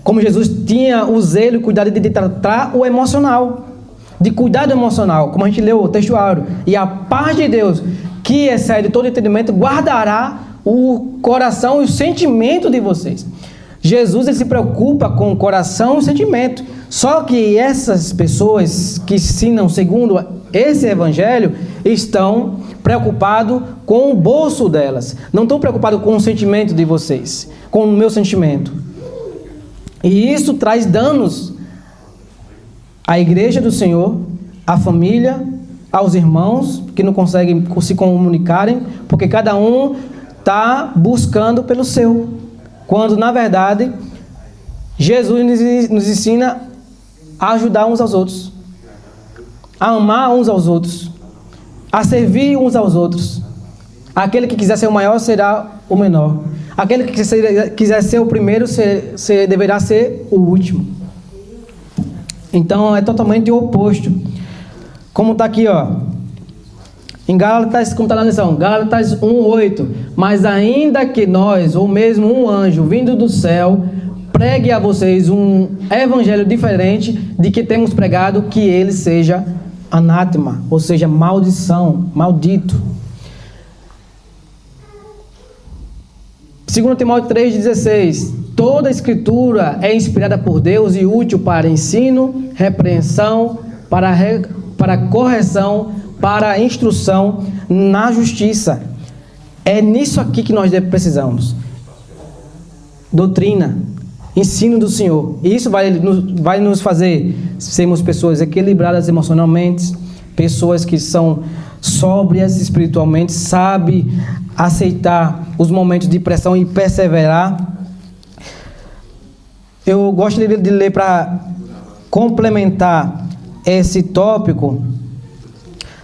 S1: Como Jesus tinha o zelo e cuidado de tratar o emocional, de cuidado emocional, como a gente leu o textuário. E a paz de Deus, que excede todo entendimento, guardará o coração e o sentimento de vocês. Jesus, ele se preocupa com o coração e o sentimento. Só que essas pessoas que ensinam segundo esse evangelho estão preocupados com o bolso delas. Não estão preocupados com o sentimento de vocês, com o meu sentimento. E isso traz danos à igreja do Senhor, à família, aos irmãos que não conseguem se comunicarem, porque cada um está buscando pelo seu. Quando, na verdade, Jesus nos ensina a ajudar uns aos outros, a amar uns aos outros, a servir uns aos outros. Aquele que quiser ser o maior será o menor. Aquele que quiser ser o primeiro deverá ser o último. Então é totalmente o oposto. Como está aqui, ó, em Gálatas, como está na lição, Gálatas 1:8. Mas ainda que nós, ou mesmo um anjo vindo do céu, pregue a vocês um evangelho diferente de que temos pregado, que ele seja anátema, ou seja, maldição, maldito. 2 Timóteo 3,16. Toda a escritura é inspirada por Deus e útil para ensino, repreensão, para correção, para instrução na justiça. É nisso aqui que nós precisamos. Doutrina, ensino do Senhor. E isso vai nos fazer sermos pessoas equilibradas emocionalmente, pessoas que são sóbrias espiritualmente, sabem aceitar os momentos de pressão e perseverar. Eu gosto de ler para complementar esse tópico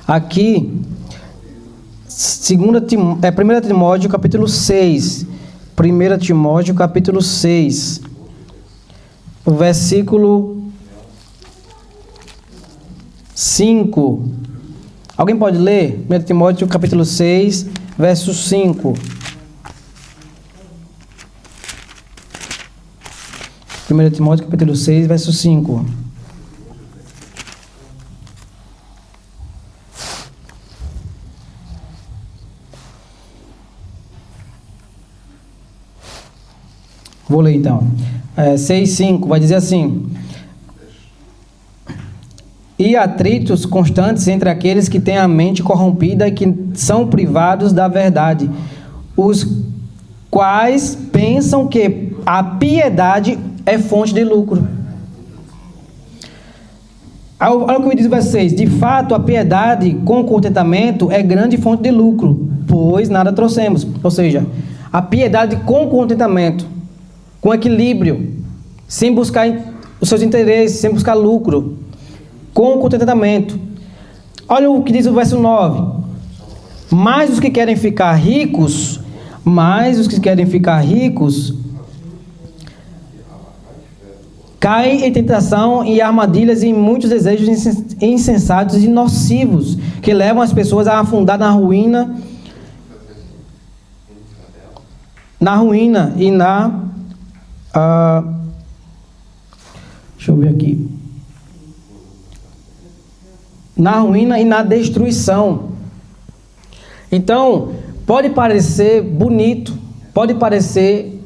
S1: aqui, 1 Timóteo capítulo 6. 1 Timóteo capítulo 6, o versículo 5. Alguém pode ler? 1 Timóteo capítulo 6, verso 5. 1 Timóteo capítulo 6, verso 5. Vou ler então. 6:5 vai dizer assim: e atritos constantes entre aqueles que têm a mente corrompida e que são privados da verdade, os quais pensam que a piedade é fonte de lucro. Olha o que diz o verso 6. De fato, a piedade com contentamento é grande fonte de lucro, pois nada trouxemos. Ou seja, a piedade com contentamento, com equilíbrio, sem buscar os seus interesses, sem buscar lucro, com contentamento. Olha o que diz o verso 9. Mas os que querem ficar ricos, caem em tentação e armadilhas e em muitos desejos insensatos e nocivos, que levam as pessoas a afundar na ruína na ruína e na... deixa eu ver aqui. Na ruína e na destruição. Então, pode parecer bonito, pode parecer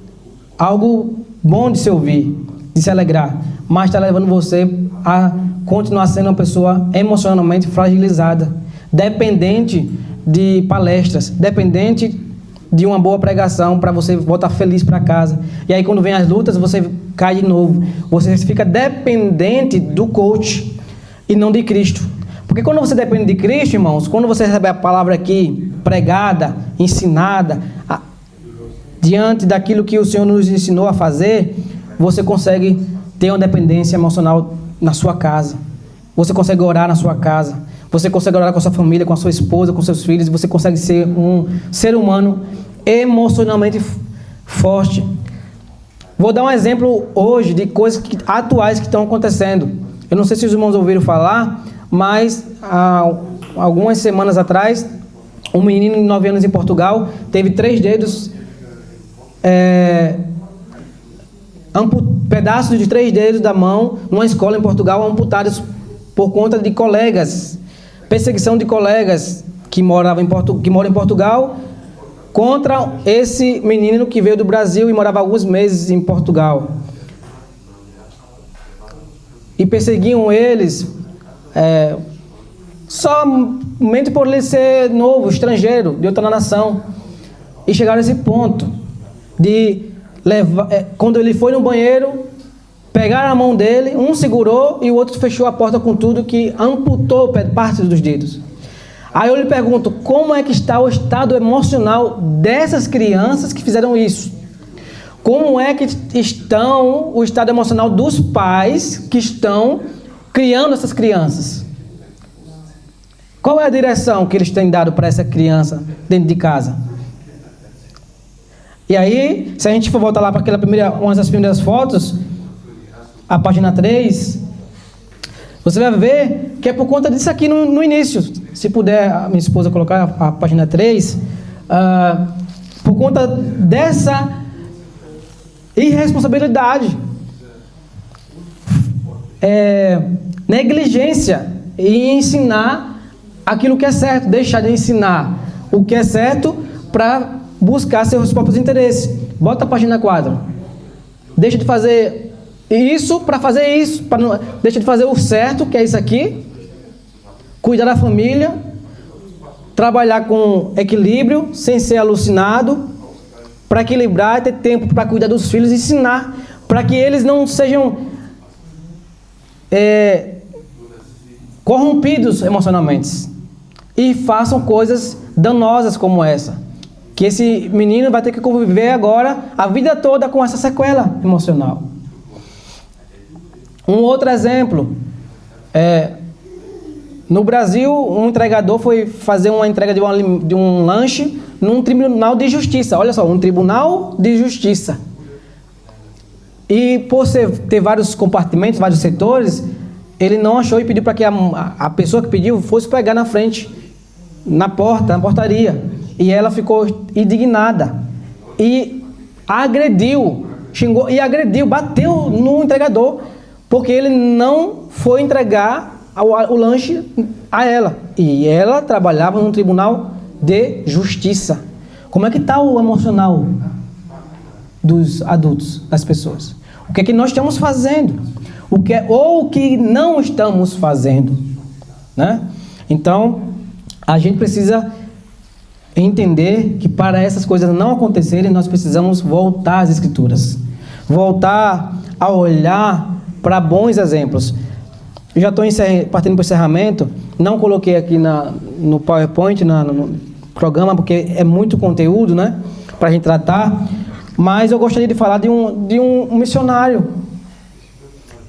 S1: algo bom de se ouvir, de se alegrar, mas está levando você a continuar sendo uma pessoa emocionalmente fragilizada, dependente de palestras, dependente de uma boa pregação para você voltar feliz para casa. E aí quando vem as lutas, você cai de novo. Você fica dependente do coach e não de Cristo. Porque quando você depende de Cristo, irmãos, quando você recebe a palavra aqui, pregada, ensinada, diante daquilo que o Senhor nos ensinou a fazer, você consegue ter uma dependência emocional na sua casa. Você consegue orar na sua casa. Você consegue orar com a sua família, com a sua esposa, com seus filhos. Você consegue ser um ser humano emocionalmente forte. Vou dar um exemplo hoje de coisas atuais que estão acontecendo. Eu não sei se os irmãos ouviram falar, mas há algumas semanas atrás, um menino de 9 anos em Portugal teve 3 dedos, pedaços de 3 dedos da mão, numa escola em Portugal, amputados por conta de colegas, perseguição de colegas que moram em Portugal, contra esse menino que veio do Brasil e morava alguns meses em Portugal. E perseguiam eles, somente por ele ser novo, estrangeiro, de outra nação. E chegaram a esse ponto de levar, quando ele foi no banheiro, pegaram a mão dele, um segurou e o outro fechou a porta com tudo, que amputou parte dos dedos. Aí eu lhe pergunto, como é que está o estado emocional dessas crianças que fizeram isso? Como é que estão o estado emocional dos pais que estão criando essas crianças? Qual é a direção que eles têm dado para essa criança dentro de casa? E aí, se a gente for voltar lá para uma das primeiras fotos, a página 3, você vai ver que é por conta disso aqui no início. Se puder, a minha esposa colocar a página 3, por conta dessa irresponsabilidade, negligência em ensinar aquilo que é certo, deixar de ensinar o que é certo para buscar seus próprios interesses. Bota a página 4. Deixa de fazer isso para fazer isso. Deixa de fazer o certo, que é isso aqui. Cuidar da família. Trabalhar com equilíbrio, sem ser alucinado. Para equilibrar, ter tempo para cuidar dos filhos e ensinar. Para que eles não sejam corrompidos emocionalmente. E façam coisas danosas como essa. Que esse menino vai ter que conviver agora a vida toda com essa sequela emocional. Um outro exemplo, no Brasil, um entregador foi fazer uma entrega de um lanche num tribunal de justiça. Olha só, um tribunal de justiça. E por ter vários compartimentos, vários setores, ele não achou e pediu para que a pessoa que pediu fosse pegar na frente, na portaria. E ela ficou indignada e agrediu, xingou e agrediu, bateu no entregador, porque ele não foi entregar o lanche a ela. E ela trabalhava num tribunal de justiça. Como é que está o emocional dos adultos, das pessoas? O que é que nós estamos fazendo? Ou o que não estamos fazendo, né? Então, a gente precisa entender que para essas coisas não acontecerem, nós precisamos voltar às Escrituras. Voltar a olhar para bons exemplos. Eu já estou partindo para o encerramento. Não coloquei aqui no PowerPoint, no programa, porque é muito conteúdo, né, para a gente tratar. Mas eu gostaria de falar de um missionário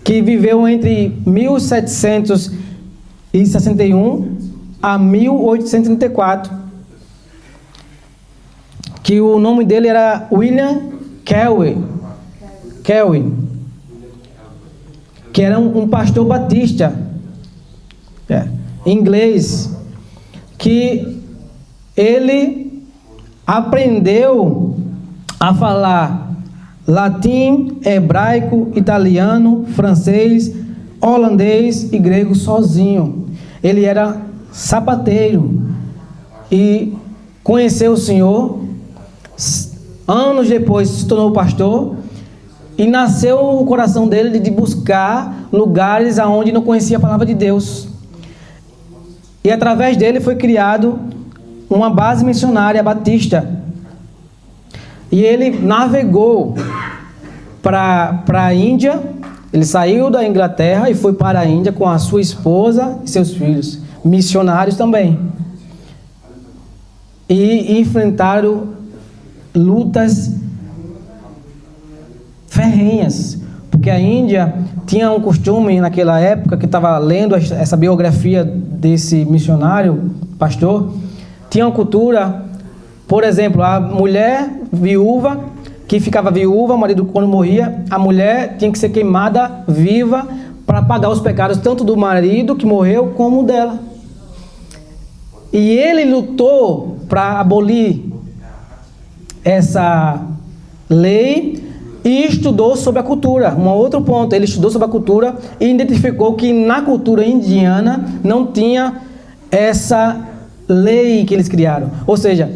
S1: que viveu entre 1761 a 1834. Que o nome dele era William Carey, que era um pastor batista, inglês, que ele aprendeu a falar latim, hebraico, italiano, francês, holandês e grego sozinho. Ele era sapateiro e conheceu o Senhor. Anos depois se tornou pastor e nasceu o coração dele de buscar lugares aonde não conhecia a palavra de Deus. E através dele foi criado uma base missionária batista. E ele navegou para a Índia. Ele saiu da Inglaterra e foi para a Índia com a sua esposa e seus filhos, missionários também. E enfrentaram lutas ferrenhas, porque a Índia tinha um costume naquela época, que estava lendo essa biografia desse missionário, pastor, tinha uma cultura, por exemplo, a mulher viúva, que ficava viúva, o marido quando morria, a mulher tinha que ser queimada viva para pagar os pecados tanto do marido que morreu como dela. E ele lutou para abolir essa lei e estudou sobre a cultura. Um outro ponto, ele estudou sobre a cultura e identificou que na cultura indiana não tinha essa lei que eles criaram. Ou seja,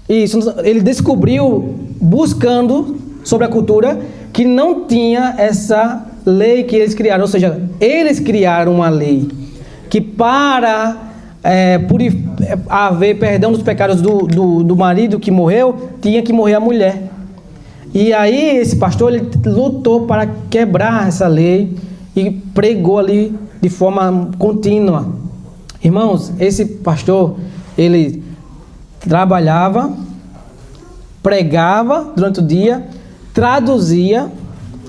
S1: isso, ele descobriu, buscando sobre a cultura, que não tinha essa lei que eles criaram. Ou seja, eles criaram uma lei que para haver perdão dos pecados do marido que morreu, tinha que morrer a mulher. E aí esse pastor, ele lutou para quebrar essa lei e pregou ali de forma contínua. Irmãos, esse pastor, ele trabalhava, pregava durante o dia, traduzia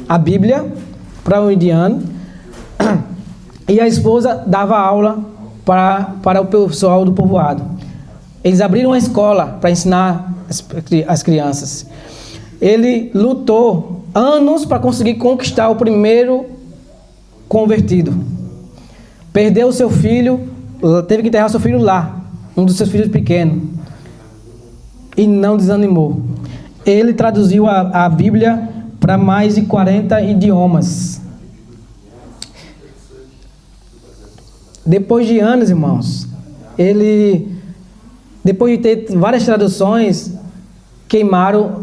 S1: a Bíblia para o indiano e a esposa dava aula para o pessoal do povoado. Eles abriram uma escola para ensinar as crianças. Ele lutou anos para conseguir conquistar o primeiro convertido. Perdeu seu filho, teve que enterrar seu filho lá, um dos seus filhos pequenos. E não desanimou. Ele traduziu a Bíblia para mais de 40 idiomas. Depois de anos, irmãos, depois de ter várias traduções, queimaram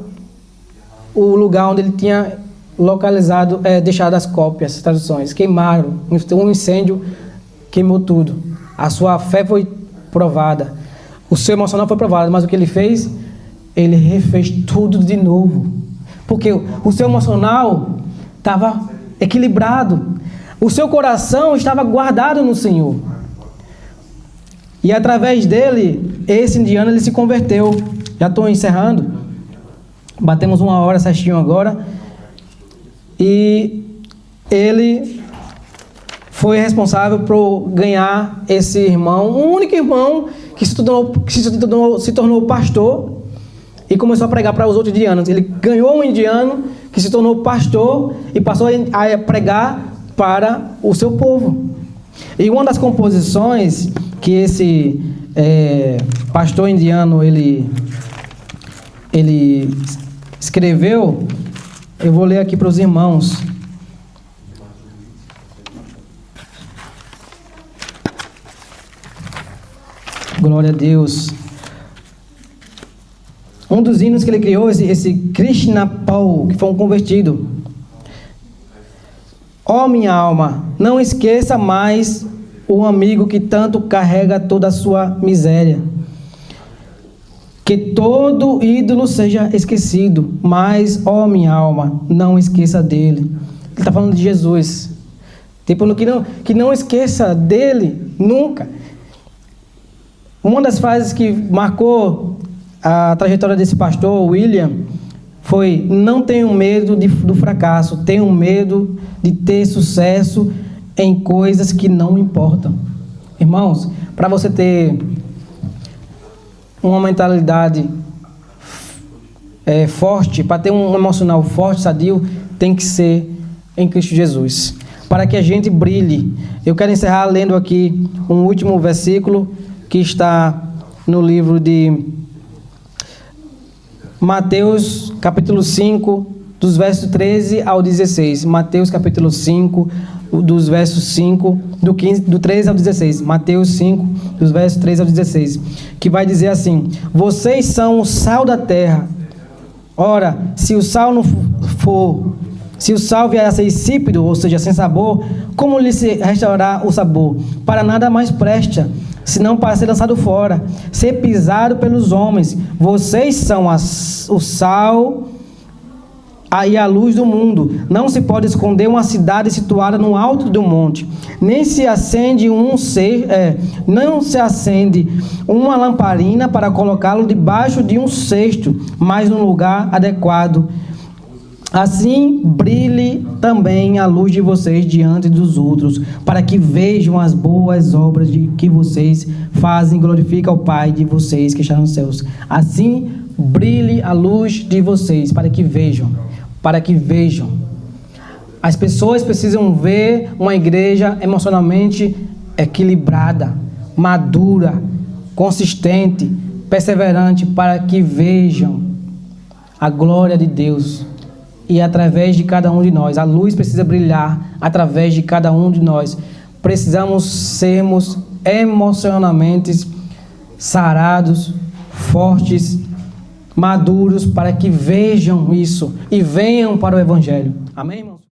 S1: o lugar onde ele tinha localizado, deixado as cópias, as traduções. Queimaram, um incêndio queimou tudo. A sua fé foi provada. O seu emocional foi provado, mas o que ele fez? Ele refez tudo de novo. Porque o seu emocional estava equilibrado. O seu coração estava guardado no Senhor. E através dele, esse indiano, ele se converteu. Já estou encerrando. Batemos 1 hora certinho agora. E ele foi responsável por ganhar esse irmão, um único irmão que se tornou pastor e começou a pregar para os outros indianos. Ele ganhou um indiano que se tornou pastor e passou a pregar para o seu povo. E uma das composições que esse pastor indiano ele escreveu, eu vou ler aqui para os irmãos. Glória a Deus. Um dos hinos que ele criou, esse Krishna Paul, que foi um convertido. Ó minha alma, não esqueça mais o amigo que tanto carrega toda a sua miséria. Que todo ídolo seja esquecido, mas, ó minha alma, não esqueça dele. Ele está falando de Jesus. Tipo, que não esqueça dele nunca. Uma das frases que marcou a trajetória desse pastor, William, foi: não tenho medo do fracasso, tenho medo de ter sucesso em coisas que não importam. Irmãos, para você ter uma mentalidade forte, para ter um emocional forte, sadio, tem que ser em Cristo Jesus, para que a gente brilhe. Eu quero encerrar lendo aqui um último versículo que está no livro de Mateus capítulo 5, dos versos 13 ao 16. Mateus capítulo 5, dos versos 5, do 13 ao 16. Mateus 5, dos versos 13 ao 16. Que vai dizer assim: vocês são o sal da terra. Ora, se o sal vier a ser insípido, ou seja, sem sabor, como lhe se restaurar o sabor? Para nada mais presta, senão para ser lançado fora, ser pisado pelos homens. Vocês são o sal e a luz do mundo. Não se pode esconder uma cidade situada no alto do monte, nem se acende uma lamparina para colocá-lo debaixo de um cesto, mas no lugar adequado. Assim brilhe também a luz de vocês diante dos outros, para que vejam as boas obras que vocês fazem e glorifiquem ao Pai de vocês que está nos céus. Assim brilhe a luz de vocês, para que vejam. As pessoas precisam ver uma igreja emocionalmente equilibrada, madura, consistente, perseverante, para que vejam a glória de Deus. E através de cada um de nós, a luz precisa brilhar através de cada um de nós. Precisamos sermos emocionalmente sarados, fortes, maduros, para que vejam isso e venham para o Evangelho. Amém, irmãos?